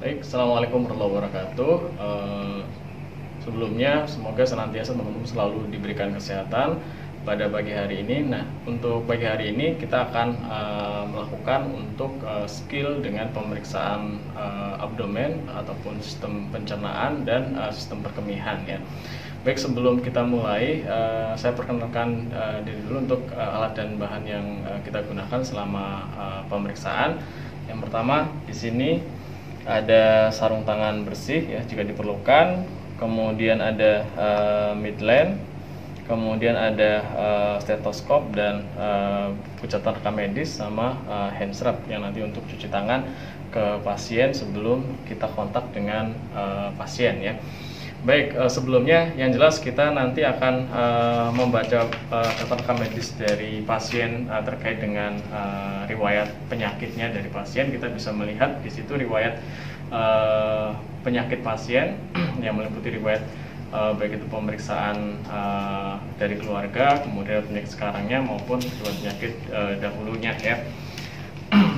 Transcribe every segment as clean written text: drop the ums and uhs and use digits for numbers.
Baik, Assalamualaikum warahmatullahi wabarakatuh. Sebelumnya, semoga senantiasa teman-teman selalu diberikan kesehatan pada pagi hari ini. Nah, untuk pagi hari ini kita akan melakukan untuk skill dengan pemeriksaan abdomen ataupun sistem pencernaan dan sistem perkemihan ya. Baik, sebelum kita mulai, saya perkenalkan diri dulu untuk alat dan bahan yang kita gunakan selama pemeriksaan. Yang pertama di sini ada sarung tangan bersih ya jika diperlukan, kemudian ada midline, kemudian ada stetoskop dan catatan rekam medis sama hand strap yang nanti untuk cuci tangan ke pasien sebelum kita kontak dengan pasien ya. Baik, sebelumnya yang jelas kita nanti akan membaca catatan rekam medis dari pasien terkait dengan riwayat penyakitnya dari pasien. Kita bisa melihat di situ riwayat penyakit pasien yang meliputi riwayat baik itu pemeriksaan dari keluarga, kemudian penyakit sekarangnya maupun riwayat penyakit dahulunya ya.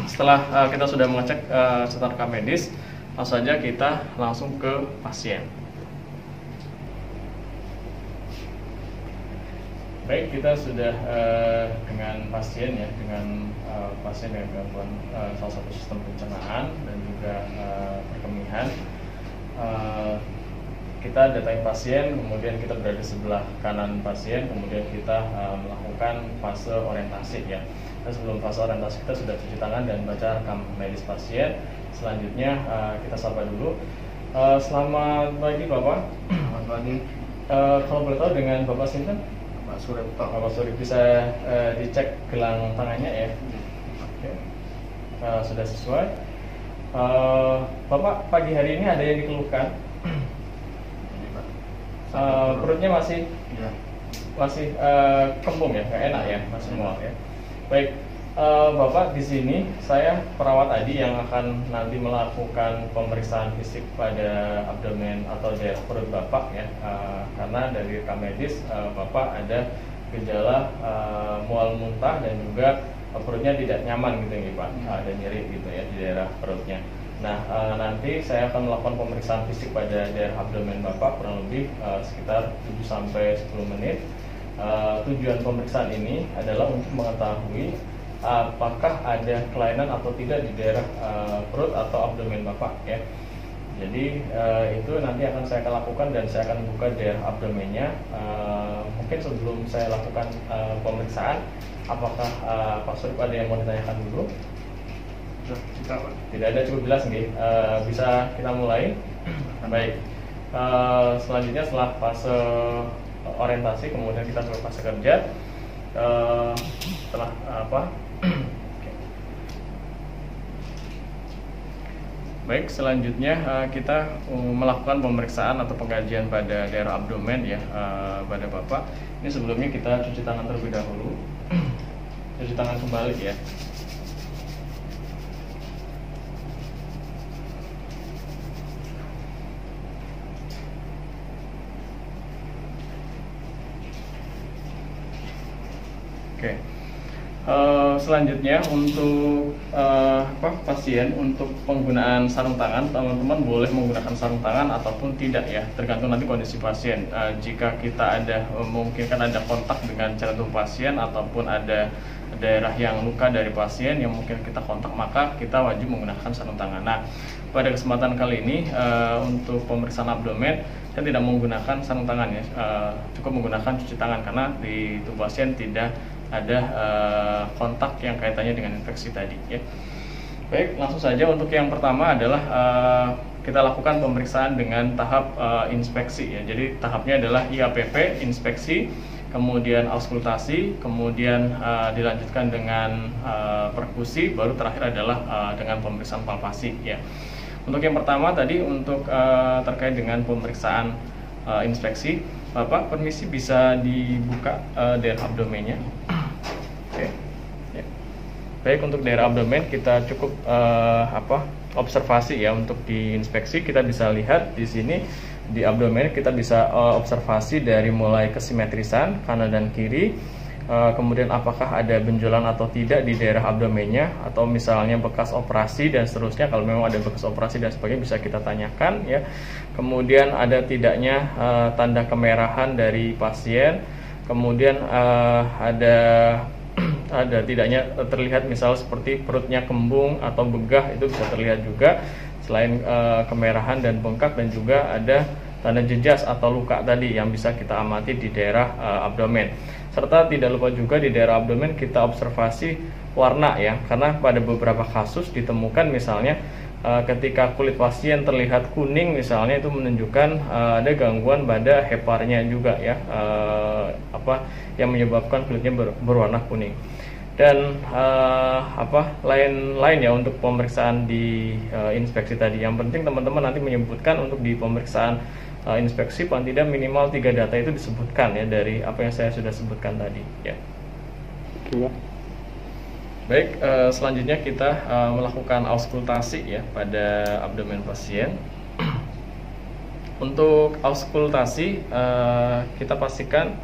Setelah kita sudah mengecek catatan rekam medis, langsung saja kita langsung ke pasien. Baik, kita sudah dengan pasien ya, dengan pasien dengan gangguan salah satu sistem pencernaan dan juga perkemihan. Kita datangi pasien, kemudian kita berada di sebelah kanan pasien, kemudian kita melakukan fase orientasi ya. Dan sebelum fase orientasi kita sudah cuci tangan dan baca rekam medis pasien. Selanjutnya kita sapa dulu. Selamat pagi Bapak. Selamat pagi. Kalau boleh tahu dengan Bapak Sinten? Pak Suripto. Bapak Surip, bisa dicek gelang tangannya ya. Oke. Sudah sesuai. Bapak pagi hari ini ada yang dikeluhkan? Ini, Pak. Perutnya masih Ya. kembung ya, nggak enak ya, masih mual ya. Baik, Bapak di sini saya perawat Adi yang akan nanti melakukan pemeriksaan fisik pada abdomen atau daerah perut Bapak ya, karena dari rekam medis Bapak ada gejala mual muntah dan juga perutnya tidak nyaman gitu ya Pak, ada nyeri gitu ya di daerah perutnya. Nah, nanti saya akan melakukan pemeriksaan fisik pada daerah abdomen Bapak kurang lebih sekitar 7-10 menit. Tujuan pemeriksaan ini adalah untuk mengetahui apakah ada kelainan atau tidak di daerah perut atau abdomen Bapak ya. Jadi itu nanti akan saya lakukan dan saya akan buka daerah abdomennya. Mungkin sebelum saya lakukan pemeriksaan, apakah Pak Surip ada yang mau ditanyakan dulu? Tidak ada, cukup jelas nih. Bisa kita mulai. Baik. Selanjutnya setelah fase orientasi, kemudian kita ke fase kerja. Setelah apa? Baik, selanjutnya kita melakukan pemeriksaan atau pengkajian pada daerah abdomen ya pada Bapak. Ini sebelumnya kita cuci tangan terlebih dahulu. Cuci tangan kembali ya. Oke. Selanjutnya untuk pasien untuk penggunaan sarung tangan, teman-teman boleh menggunakan sarung tangan ataupun tidak ya, tergantung nanti kondisi pasien. Jika kita ada mungkin kan ada kontak dengan jantung pasien ataupun ada daerah yang luka dari pasien yang mungkin kita kontak, maka kita wajib menggunakan sarung tangan. Nah, pada kesempatan kali ini untuk pemeriksaan abdomen saya tidak menggunakan sarung tangan ya, cukup menggunakan cuci tangan karena di tubuh pasien tidak ada kontak yang kaitannya dengan infeksi tadi ya. Baik, langsung saja untuk yang pertama adalah kita lakukan pemeriksaan dengan tahap inspeksi ya. Jadi tahapnya adalah IAPP, inspeksi, kemudian auskultasi, kemudian dilanjutkan dengan perkusi, baru terakhir adalah dengan pemeriksaan palpasi ya. Untuk yang pertama tadi untuk terkait dengan pemeriksaan inspeksi, Bapak permisi bisa dibuka daerah abdomennya. Oke. Ya. Baik, untuk daerah abdomen kita cukup observasi ya untuk diinspeksi. Kita bisa lihat di sini di abdomen kita bisa observasi dari mulai kesimetrisan kanan dan kiri, kemudian apakah ada benjolan atau tidak di daerah abdomennya, atau misalnya bekas operasi dan seterusnya. Kalau memang ada bekas operasi dan sebagainya bisa kita tanyakan ya. Kemudian ada tidaknya tanda kemerahan dari pasien, kemudian ada tidaknya terlihat misal seperti perutnya kembung atau begah, itu bisa terlihat juga. Selain kemerahan dan bengkak, dan juga ada tanda jejas atau luka tadi yang bisa kita amati di daerah abdomen. Serta tidak lupa juga di daerah abdomen kita observasi warna ya, karena pada beberapa kasus ditemukan misalnya ketika kulit pasien terlihat kuning misalnya, itu menunjukkan ada gangguan pada heparnya juga ya, yang menyebabkan kulitnya berwarna kuning. Dan lain-lain ya untuk pemeriksaan di inspeksi tadi. Yang penting teman-teman nanti menyebutkan untuk di pemeriksaan inspeksi paling tidak minimal 3 data itu disebutkan ya, dari apa yang saya sudah sebutkan tadi ya. Baik, selanjutnya kita melakukan auskultasi ya pada abdomen pasien. Untuk auskultasi kita pastikan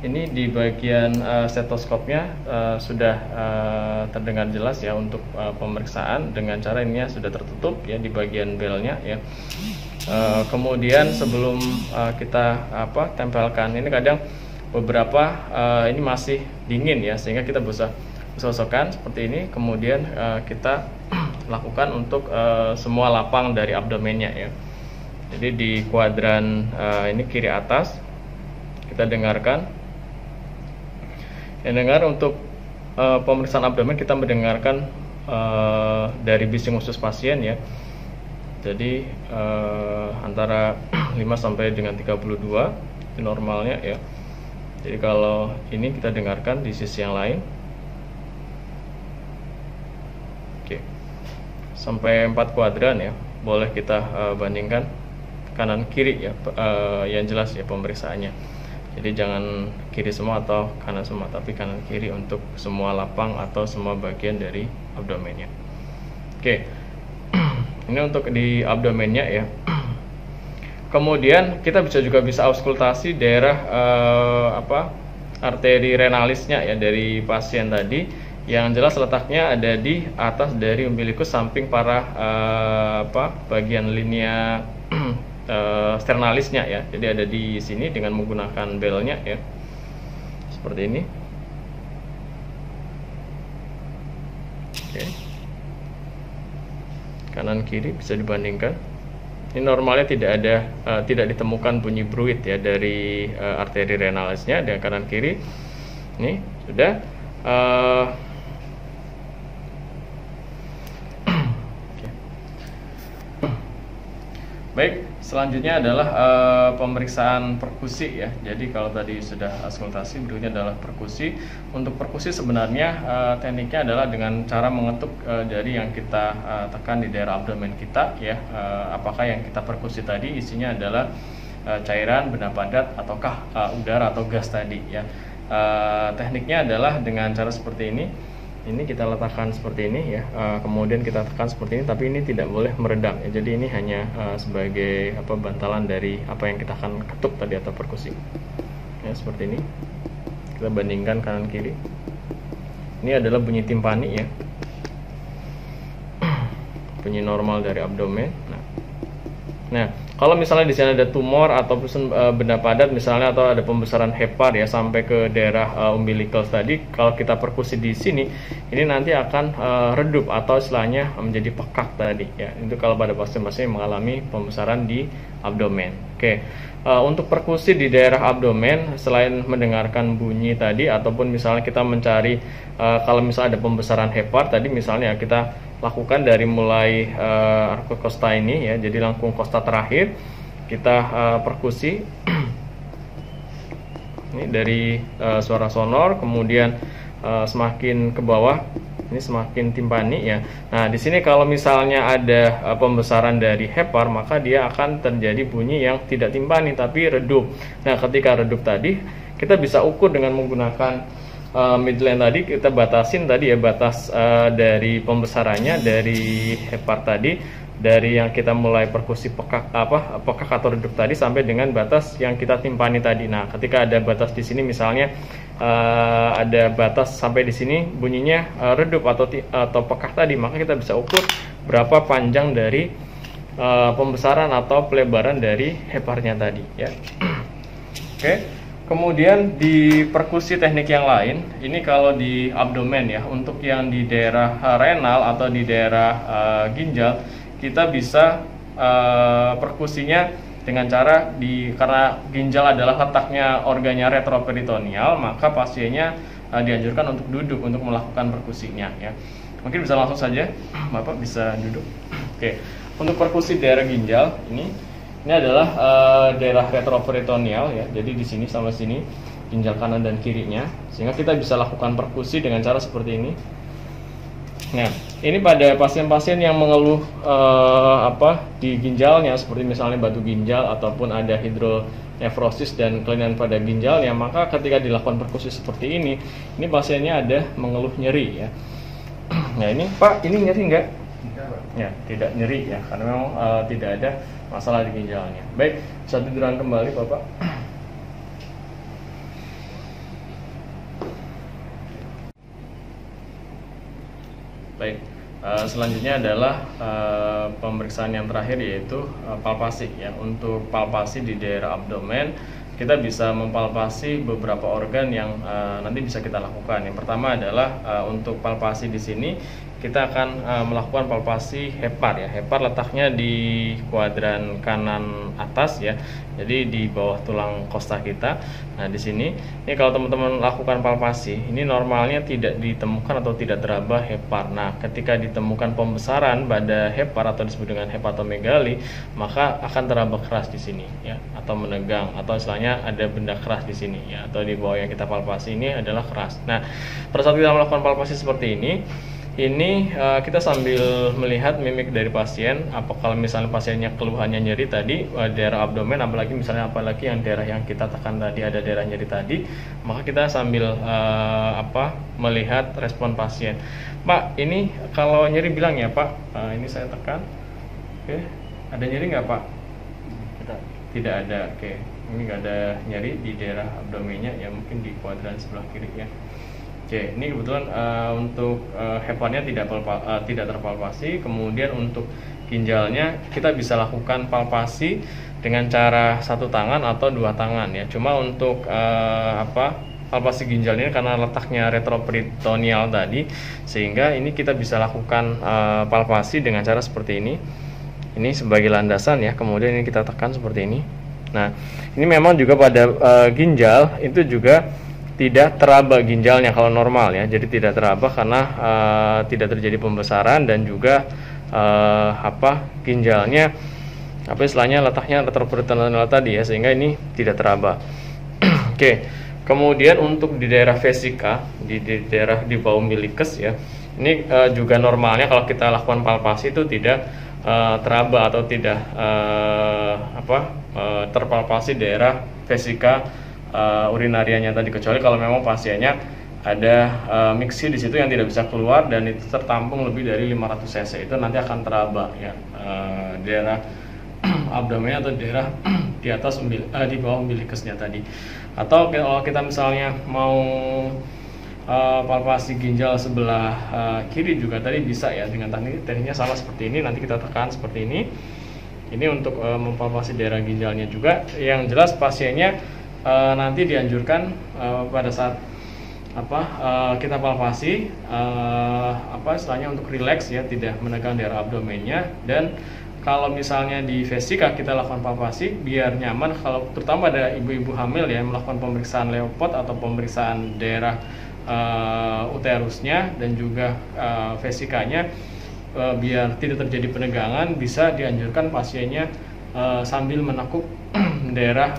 ini di bagian stetoskopnya sudah terdengar jelas ya untuk pemeriksaan, dengan cara ininya sudah tertutup ya di bagian belnya ya. Kemudian sebelum kita tempelkan, ini kadang beberapa ini masih dingin ya, sehingga kita bisa gosokkan seperti ini. Kemudian kita lakukan untuk semua lapang dari abdomennya ya. Jadi di kuadran ini kiri atas kita dengarkan. Yang dengar untuk pemeriksaan abdomen kita mendengarkan dari bising usus pasien ya. Jadi antara 5 sampai dengan 32 itu normalnya ya. Jadi kalau ini kita dengarkan di sisi yang lain. Oke. Sampai 4 kuadran ya. Boleh kita bandingkan kanan kiri ya, yang jelas ya pemeriksaannya. Jadi jangan kiri semua atau kanan semua, tapi kanan kiri untuk semua lapang atau semua bagian dari abdomennya. Oke. Ini untuk di abdomennya ya. Kemudian kita bisa auskultasi daerah arteri renalisnya ya dari pasien tadi. Yang jelas letaknya ada di atas dari umbilikus samping parah bagian linea sternalisnya ya. Jadi ada di sini dengan menggunakan belnya ya. Seperti ini. Oke. Kanan kiri bisa dibandingkan. Ini normalnya tidak ditemukan bunyi bruit ya dari arteri renalisnya. Dan kanan kiri ini sudah. Baik, selanjutnya adalah pemeriksaan perkusi ya. Jadi kalau tadi sudah auskultasi, berikutnya adalah perkusi. Untuk perkusi sebenarnya tekniknya adalah dengan cara mengetuk jari yang kita tekan di daerah abdomen kita ya. Apakah yang kita perkusi tadi isinya adalah cairan, benda padat, ataukah udara atau gas tadi ya. Tekniknya adalah dengan cara seperti ini. Ini kita letakkan seperti ini ya, kemudian kita tekan seperti ini, tapi ini tidak boleh meredam ya. Jadi ini hanya sebagai bantalan dari apa yang kita akan ketuk tadi atau perkusi ya, seperti ini. Kita bandingkan kanan kiri. Ini adalah bunyi timpani ya, bunyi normal dari abdomen. Nah, kalau misalnya di sini ada tumor atau benda padat misalnya, atau ada pembesaran hepar ya sampai ke daerah umbilicus tadi, kalau kita perkusi di sini, ini nanti akan redup atau istilahnya menjadi pekak tadi ya. Itu kalau pada pasien-pasien yang mengalami pembesaran di abdomen. Oke. Untuk perkusi di daerah abdomen, selain mendengarkan bunyi tadi ataupun misalnya kita mencari kalau misalnya ada pembesaran hepar tadi, misalnya kita lakukan dari mulai arco costa ini ya, jadi lengkung costa terakhir kita perkusi ini dari suara sonor, kemudian semakin ke bawah ini semakin timpani ya. Nah di sini kalau misalnya ada pembesaran dari hepar, maka dia akan terjadi bunyi yang tidak timpani tapi redup. Nah ketika redup tadi kita bisa ukur dengan menggunakan midline tadi, kita batasin tadi ya batas dari pembesarannya dari hepar tadi, dari yang kita mulai perkusi pekak atau redup tadi sampai dengan batas yang kita timpani tadi. Nah ketika ada batas di sini misalnya ada batas sampai di sini bunyinya redup atau pekah tadi, maka kita bisa ukur berapa panjang dari pembesaran atau pelebaran dari heparnya tadi ya. Oke. Kemudian di perkusi teknik yang lain, ini kalau di abdomen ya, untuk yang di daerah renal atau di daerah ginjal, kita bisa perkusinya dengan cara karena ginjal adalah letaknya organnya retroperitoneal, maka pasiennya dianjurkan untuk duduk untuk melakukan perkusinya ya. Mungkin bisa langsung saja, Bapak bisa duduk. Oke. Untuk perkusi daerah ginjal ini adalah daerah retroperitoneal ya. Jadi di sini sama sini ginjal kanan dan kirinya, sehingga kita bisa lakukan perkusi dengan cara seperti ini. Nah, ini pada pasien-pasien yang mengeluh di ginjalnya, seperti misalnya batu ginjal ataupun ada hidronefrosis dan kelainan pada ginjalnya, maka ketika dilakukan perkusi seperti ini pasiennya ada mengeluh nyeri ya. Nah ini Pak, ini nyeri enggak? Ya, tidak nyeri ya, karena memang tidak ada masalah di ginjalnya. Baik, bisa tiduran kembali Bapak. Baik, selanjutnya adalah pemeriksaan yang terakhir, yaitu palpasi ya. Untuk palpasi di daerah abdomen, kita bisa mempalpasi beberapa organ yang nanti bisa kita lakukan. Yang pertama adalah untuk palpasi di sini kita akan melakukan palpasi hepar ya. Hepar letaknya di kuadran kanan atas ya. Jadi di bawah tulang kosta kita. Nah, di sini kalau teman-teman lakukan palpasi, ini normalnya tidak ditemukan atau tidak teraba hepar. Nah, ketika ditemukan pembesaran pada hepar atau disebut dengan hepatomegali, maka akan teraba keras di sini ya, atau menegang, atau istilahnya ada benda keras di sini ya, atau di bawah yang kita palpasi ini adalah keras. Nah, pada saat kita melakukan palpasi seperti ini kita sambil melihat mimik dari pasien. Kalau misalnya pasiennya keluhannya nyeri tadi daerah abdomen, apalagi yang daerah yang kita tekan tadi ada daerah nyeri tadi, maka kita sambil melihat respon pasien. Pak, ini kalau nyeri bilang ya Pak, ini saya tekan. Oke, ada nyeri nggak Pak? Tidak ada. Oke, ini nggak ada nyeri di daerah abdomennya ya, mungkin di kuadran sebelah kiri ya. Oke, ini kebetulan untuk heparnya tidak terpalpasi. Kemudian untuk ginjalnya kita bisa lakukan palpasi dengan cara satu tangan atau dua tangan ya. Cuma untuk palpasi ginjal ini karena letaknya retroperitoneal tadi, sehingga ini kita bisa lakukan palpasi dengan cara seperti ini. Ini sebagai landasan ya. Kemudian ini kita tekan seperti ini. Nah, ini memang juga pada ginjal itu juga tidak teraba ginjalnya kalau normal ya, jadi tidak teraba karena tidak terjadi pembesaran, dan juga ginjalnya istilahnya letaknya retroperitoneal tadi ya, sehingga ini tidak teraba. Oke, kemudian untuk di daerah vesika, di daerah di bawah umbilicus ya, ini juga normalnya kalau kita lakukan palpasi itu tidak teraba atau tidak terpalpasi daerah vesika urinarianya tadi, kecuali kalau memang pasiennya ada mixi di situ yang tidak bisa keluar dan itu tertampung lebih dari 500 cc, itu nanti akan teraba ya daerah abdomen atau daerah di atas di bawah umbilicusnya tadi. Atau kalau kita misalnya mau palpasi ginjal sebelah kiri juga tadi bisa ya, dengan tekniknya sama seperti ini. Nanti kita tekan seperti ini. Ini untuk mempalpasi daerah ginjalnya juga. Yang jelas pasiennya nanti dianjurkan pada saat kita palpasi istilahnya untuk rileks ya, tidak menegang daerah abdomennya. Dan kalau misalnya di vesika kita lakukan palpasi biar nyaman, kalau terutama ada ibu-ibu hamil ya, melakukan pemeriksaan Leopard atau pemeriksaan daerah uterusnya dan juga vesikanya, biar tidak terjadi penegangan, bisa dianjurkan pasiennya sambil menekuk daerah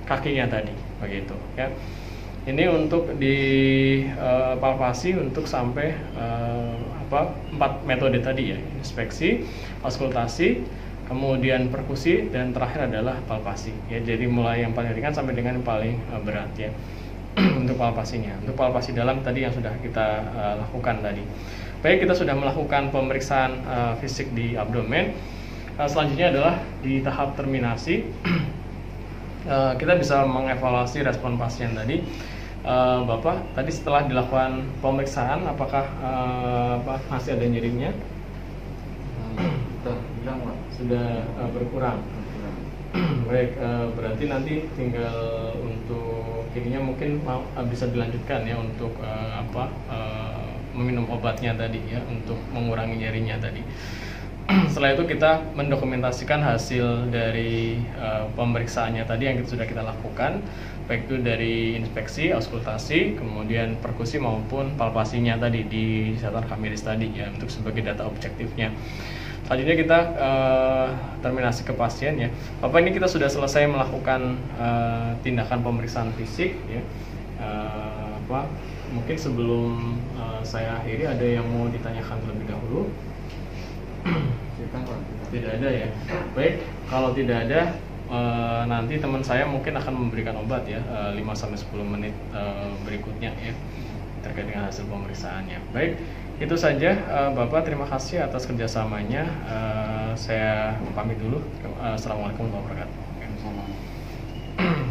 kakinya tadi, begitu ya. Ini untuk di palpasi untuk sampai 4 metode tadi ya, inspeksi, auskultasi, kemudian perkusi, dan terakhir adalah palpasi ya. Jadi mulai yang paling ringan sampai dengan yang paling berat ya. Untuk palpasinya, untuk palpasi dalam tadi yang sudah kita lakukan tadi. Baik, kita sudah melakukan pemeriksaan fisik di abdomen. Selanjutnya adalah di tahap terminasi. kita bisa mengevaluasi respon pasien tadi. Bapak, tadi setelah dilakukan pemeriksaan, apakah masih ada nyerinya? Sudah hilang, Pak. Sudah berkurang. Baik, berarti nanti tinggal untuk ininya mungkin bisa dilanjutkan ya untuk meminum obatnya tadi ya untuk mengurangi nyerinya tadi. Setelah itu kita mendokumentasikan hasil dari pemeriksaannya tadi yang sudah kita lakukan, baik itu dari inspeksi, auskultasi, kemudian perkusi maupun palpasinya tadi di catatan kamiris tadi ya untuk sebagai data objektifnya. Selanjutnya kita terminasi ke pasien ya. Bapak, ini kita sudah selesai melakukan tindakan pemeriksaan fisik ya. Mungkin sebelum saya akhiri ada yang mau ditanyakan terlebih dahulu? Tidak ada ya. Baik, kalau tidak ada nanti teman saya mungkin akan memberikan obat ya 5-10 menit berikutnya ya terkait dengan hasil pemeriksaannya. Baik, itu saja Bapak, terima kasih atas kerjasamanya. Saya pamit dulu. Assalamualaikum warahmatullahi wabarakatuh.